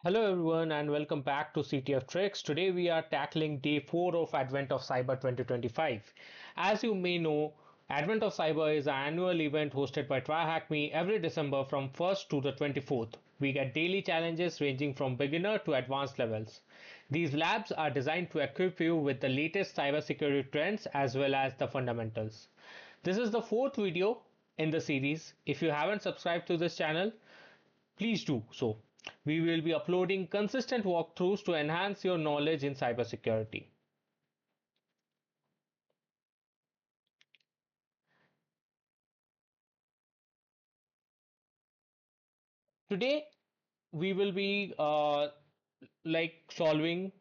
Hello everyone and welcome back to CTF Tricks. Today we are tackling day 4 of Advent of Cyber 2025. As you may know, Advent of Cyber is an annual event hosted by Tryhackme every December from 1st to the 24th. We get daily challenges ranging from beginner to advanced levels. These labs are designed to equip you with the latest cybersecurity trends as well as the fundamentals. This is the fourth video in the series. If you haven't subscribed to this channel, please do so. We will be uploading consistent walkthroughs to enhance your knowledge in cybersecurity. Today, we will be solving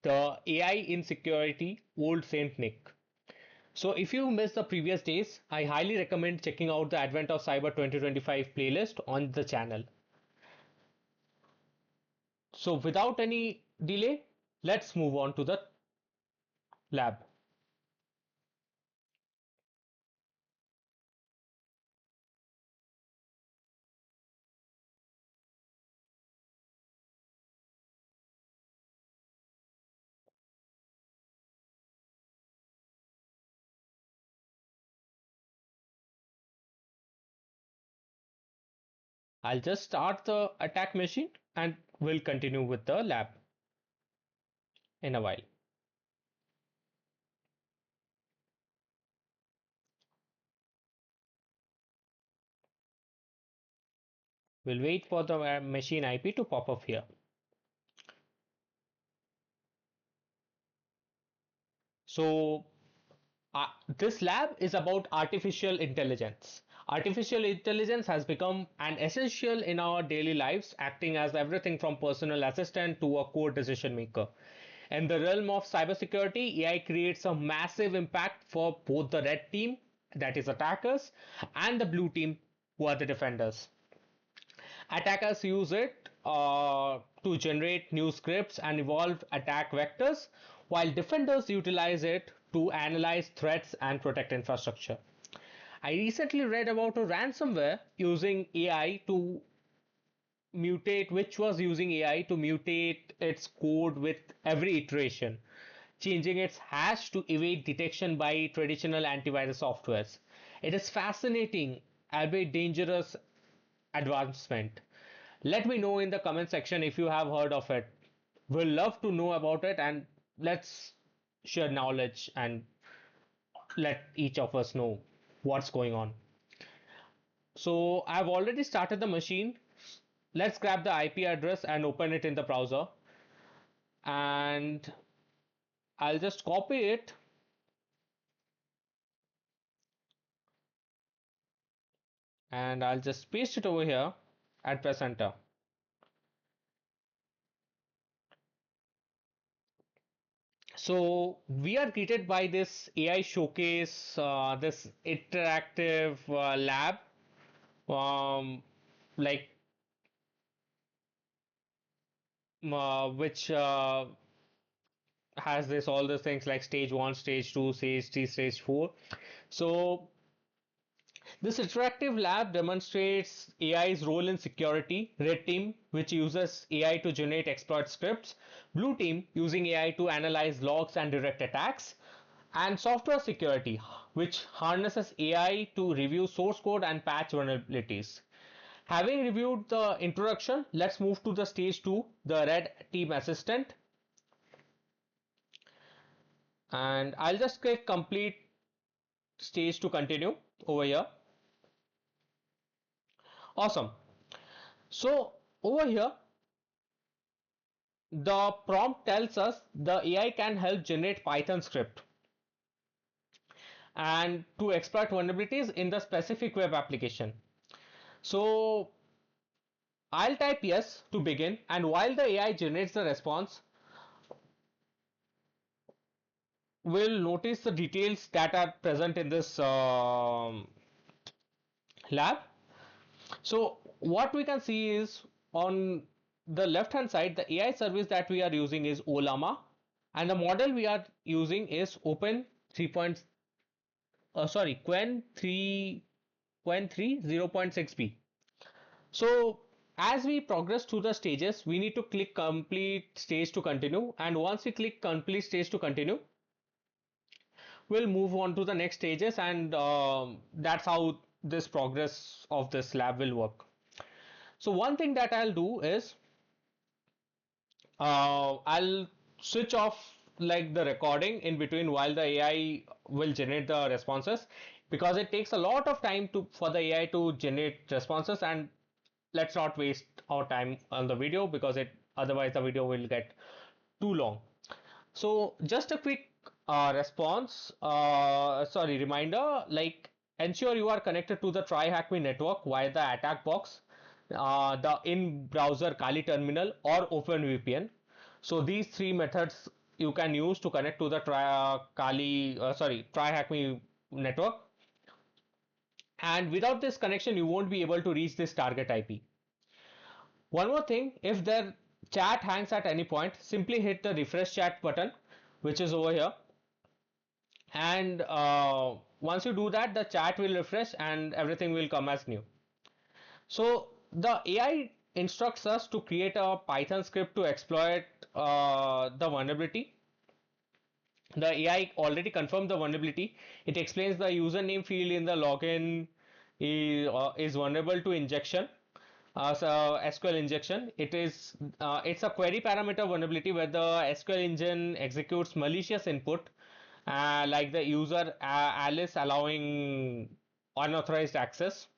the AI in security old Saint Nick. So if you missed the previous days, I highly recommend checking out the Advent of Cyber 2025 playlist on the channel. So without any delay, let's move on to the lab. I'll just start the attack machine and we'll continue with the lab in a while. We'll wait for the machine IP to pop up here. So this lab is about artificial intelligence. Artificial intelligence has become an essential in our daily lives, acting as everything from personal assistant to a core decision maker. In the realm of cybersecurity, AI creates a massive impact for both the red team, that is attackers, and the blue team, who are the defenders. Attackers use it to generate new scripts and evolve attack vectors, while defenders utilize it to analyze threats and protect infrastructure. I recently read about a ransomware using AI to which was using AI to mutate its code with every iteration, changing its hash to evade detection by traditional antivirus softwares. It is fascinating, albeit dangerous advancement. Let me know in the comment section if you have heard of it. We'll love to know about it and let's share knowledge and let each of us know what's going on. So I've already started the machine. Let's grab the IP address and open it in the browser. And I'll just copy it and I'll just paste it over here and press enter. So we are greeted by this AI showcase, this interactive lab, um, like which has this all the things like stage 1, stage 2, stage 3, stage 4. So this interactive lab demonstrates AI's role in security. Red team, which uses AI to generate exploit scripts. Blue team, using AI to analyze logs and direct attacks. And software security, which harnesses AI to review source code and patch vulnerabilities. Having reviewed the introduction, let's move to the stage 2, the red team assistant. And I'll just click complete stage to continue over here. Awesome. So over here, the prompt tells us the AI can help generate Python script and to exploit vulnerabilities in the specific web application. So I'll type yes to begin, and while the AI generates the response, we'll notice the details that are present in this lab. So what we can see is on the left hand side, the AI service that we are using is Olama, and the model we are using is Open 3. Quen 3 0.6b. So as we progress through the stages, we need to click complete stage to continue. And once we click complete stage to continue, we'll move on to the next stages, and that's how this progress of this lab will work. So one thing that I'll do is I'll switch off like the recording in between while the AI will generate the responses, because it takes a lot of time to for the AI to generate responses, and let's not waste our time on the video, because it otherwise the video will get too long. So just a quick reminder, like ensure you are connected to the Tryhackme network via the attack box, the in-browser Kali terminal or OpenVPN. So these three methods you can use to connect to the Tryhackme network. And without this connection, you won't be able to reach this target IP. One more thing, if their chat hangs at any point, simply hit the refresh chat button, which is over here. And once you do that, the chat will refresh and everything will come as new. So the AI instructs us to create a Python script to exploit the vulnerability. The AI already confirmed the vulnerability. It explains the username field in the login is vulnerable to injection. So SQL injection. It's a query parameter vulnerability where the SQL engine executes malicious input, like the user Alice allowing unauthorized access.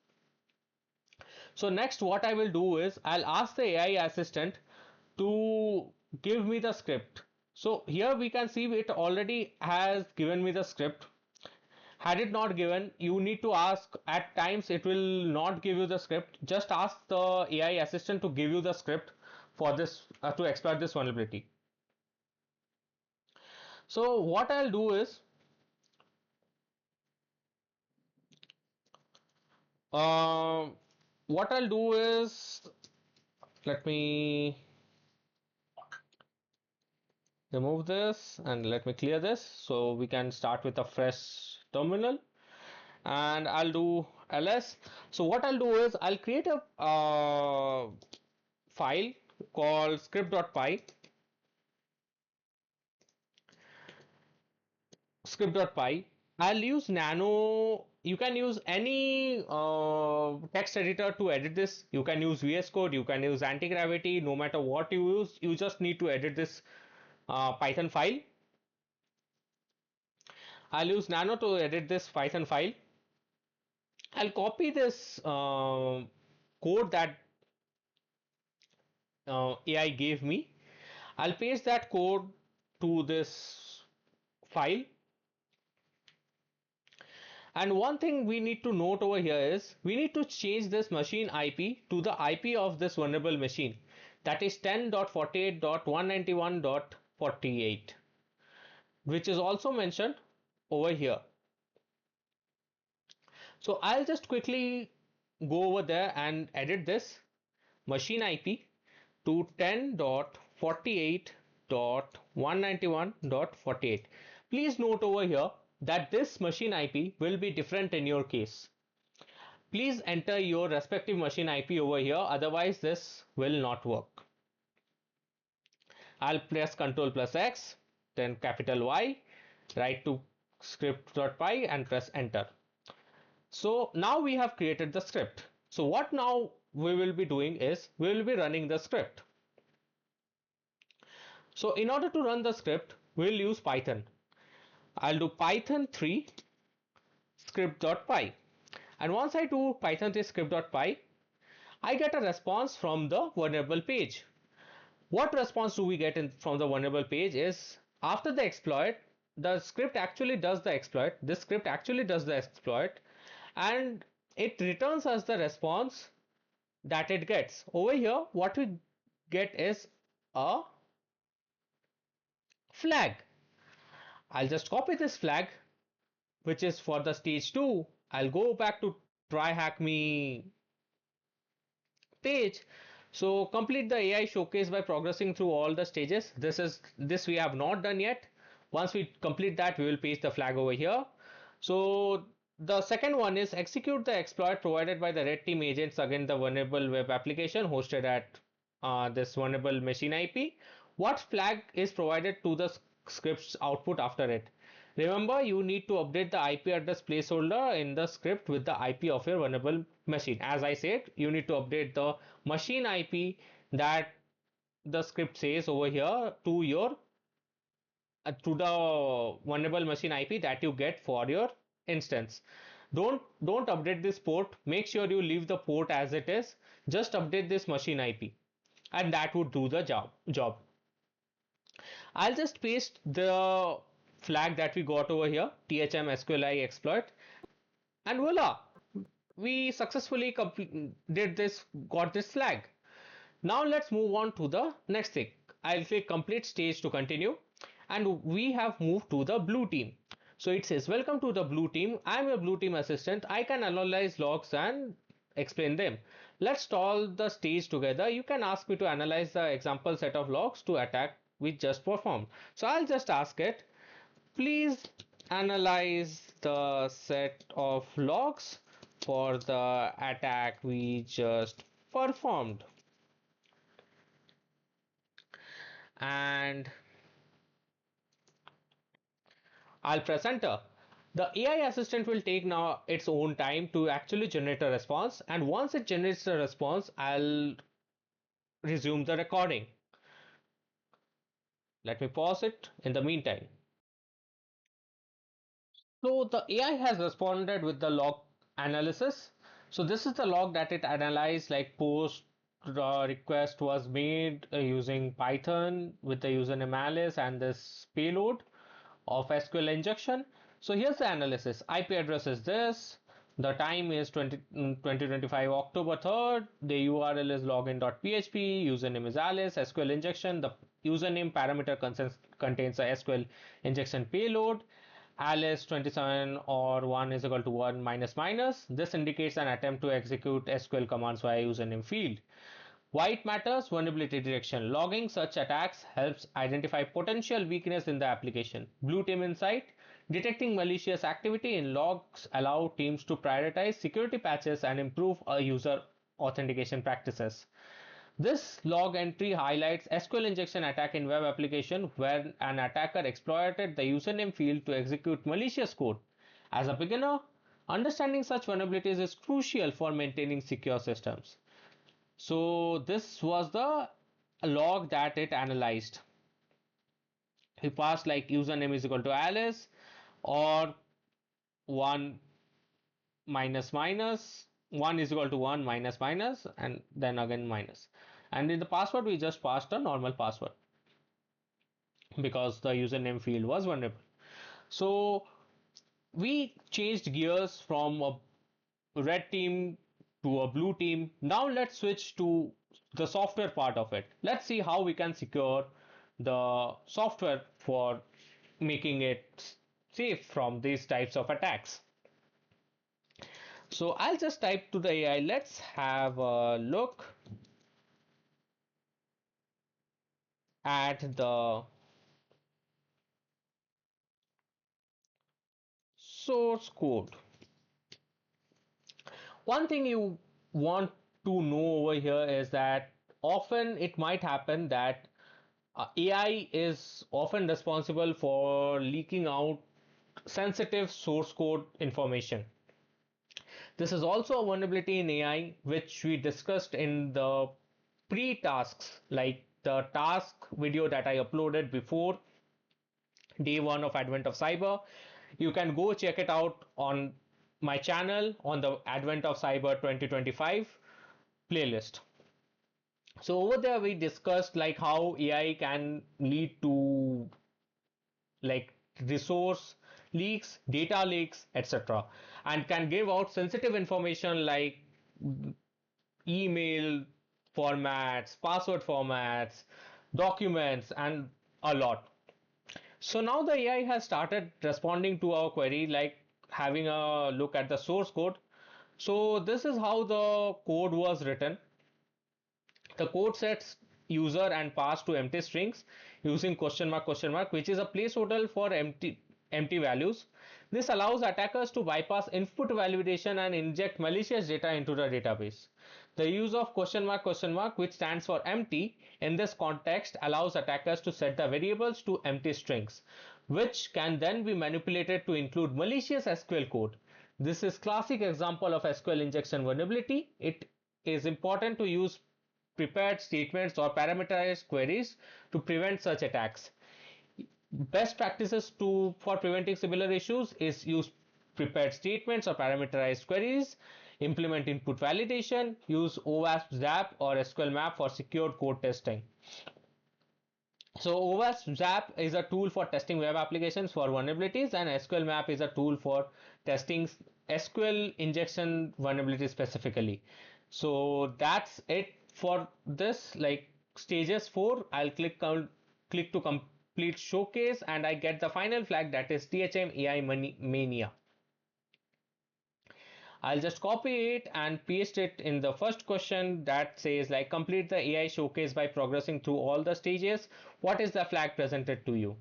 So next, what I will do is I'll ask the AI assistant to give me the script. So here we can see it already has given me the script. Had it not given, you need to ask. At times it will not give you the script. Just ask the AI assistant to give you the script for this to exploit this vulnerability. So what I'll do is uh, let me remove this and let me clear this so we can start with a fresh terminal, and I'll do ls. So what I'll do is I'll create a file called script.py. I'll use nano. You can use any text editor to edit this. You can use VS Code, you can use anti-gravity. No matter what you use, you just need to edit this Python file. I'll use nano to edit this Python file. I'll copy this code that AI gave me. I'll paste that code to this file. And one thing we need to note over here is we need to change this machine IP to the IP of this vulnerable machine, that is 10.48.191.48, which is also mentioned over here. So I'll just quickly go over there and edit this machine IP to 10.48.191.48. Please note over here that this machine IP will be different in your case. Please enter your respective machine IP over here, otherwise this will not work. I'll press Ctrl plus X, then capital Y, write to script.py and press enter. So now we have created the script. So what now we will be doing is we will be running the script. So in order to run the script, we'll use Python. I'll do python 3 script.py, and once I do python 3 script.py, I get a response from the vulnerable page. What response do we get from the vulnerable page is, after the exploit, the script actually does the exploit. This script actually does the exploit, and it returns us the response that it gets. Over here, what we get is a flag. I'll just copy this flag, which is for the stage 2. I'll go back to Tryhackme page. So complete the AI showcase by progressing through all the stages. This we have not done yet. Once we complete that, we will paste the flag over here. So The second one is execute the exploit provided by the red team agents against the vulnerable web application hosted at this vulnerable machine IP. What flag is provided to the script's output after it? Remember, you need to update the IP address placeholder in the script with the IP of your vulnerable machine. As I said, you need to update the machine IP that the script says over here to the vulnerable machine IP that you get for your instance. Don't update this port. Make sure you leave the port as it is. Just update this machine IP, and that would do the job. I'll just paste the flag that we got over here, thm sqli exploit, and voila, we successfully did this, got this flag. Now let's move on to the next thing. I'll click complete stage to continue, and we have moved to the blue team. So it says, welcome to the blue team. I'm your blue team assistant. I can analyze logs and explain them. Let's stall the stage together. You can ask me to analyze the example set of logs to attack we just performed. So I'll just ask it, please analyze the set of logs for the attack we just performed. And I'll press enter. The AI assistant will take now its own time to actually generate a response, and once it generates the response, I'll resume the recording. Let me pause it in the meantime. So the AI has responded with the log analysis. So this is the log that it analyzed, like post request was made using Python with the username Alice and this payload of SQL injection. So here's the analysis. IP address is this. The time is 2025 October 3rd. The URL is login.php. Username is Alice. SQL injection. The username parameter contains a SQL injection payload. Alice 27 or 1 is equal to 1 minus minus. This indicates an attempt to execute SQL commands via username field. Why it matters? Vulnerability detection. Logging such attacks helps identify potential weakness in the application. Blue team insight. Detecting malicious activity in logs allow teams to prioritize security patches and improve user authentication practices. This log entry highlights SQL injection attack in web application where an attacker exploited the username field to execute malicious code. As a beginner, understanding such vulnerabilities is crucial for maintaining secure systems. So this was the log that it analyzed. He passed like username is equal to Alice or 1 minus minus, 1 is equal to 1 minus minus, and then again minus. And in the password, we just passed a normal password because the username field was vulnerable. So we changed gears from a red team to a blue team. Now let's switch to the software part of it. Let's see how we can secure the software for making it safe from these types of attacks. So I'll just type to the AI, let's have a look at the source code. One thing you want to know over here is that often it might happen that AI is often responsible for leaking out sensitive source code information. This is also a vulnerability in AI which we discussed in the pre-tasks, like the task video that I uploaded before day one of Advent of Cyber. You can go check it out on my channel on the Advent of Cyber 2025 playlist. So over there we discussed like how AI can lead to like resource leaks, data leaks, etc., and can give out sensitive information like email formats, password formats, documents, and a lot. So now the AI has started responding to our query, like having a look at the source code. So this is how the code was written. The code sets user and pass to empty strings using question mark, which is a placeholder for empty values. This allows attackers to bypass input validation and inject malicious data into the database. The use of question mark, which stands for empty, in this context allows attackers to set the variables to empty strings, which can then be manipulated to include malicious SQL code. This is classic example of SQL injection vulnerability. It is important to use prepared statements or parameterized queries to prevent such attacks. Best practices for preventing similar issues is use prepared statements or parameterized queries, implement input validation, use OWASP ZAP or SQL map for secure code testing. So OWASP ZAP is a tool for testing web applications for vulnerabilities, and SQL map is a tool for testing SQL injection vulnerabilities specifically. So that's it for this, like stages 4. I'll click to complete showcase, and I get the final flag, that is THM AI mania. I'll just copy it and paste it in the first question that says like complete the AI showcase by progressing through all the stages. What is the flag presented to you?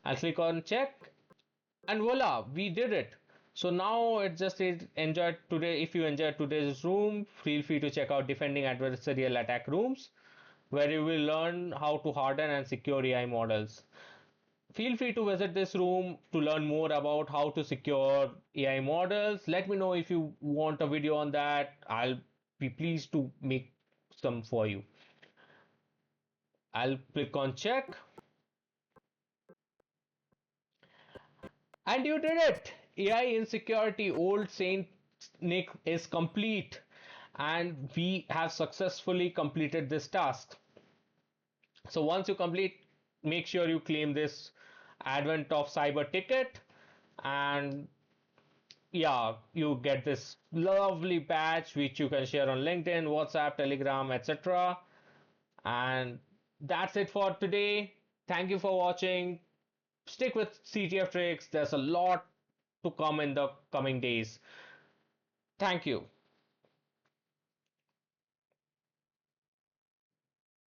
I'll click on check, and voila, we did it. So now it just says enjoy today. If you enjoyed today's room, feel free to check out defending adversarial attack rooms, where you will learn how to harden and secure AI models. Feel free to visit this room to learn more about how to secure AI models. Let me know if you want a video on that. I'll be pleased to make some for you. I'll click on check. And you did it! AI in security, old Saint Nick is complete, and we have successfully completed this task. So once you complete, make sure you claim this Advent of Cyber ticket, and yeah, you get this lovely badge which you can share on LinkedIn, WhatsApp, Telegram, etc. And that's it for today. Thank you for watching. Stick with CTF Tricks. There's a lot to come in the coming days. Thank you.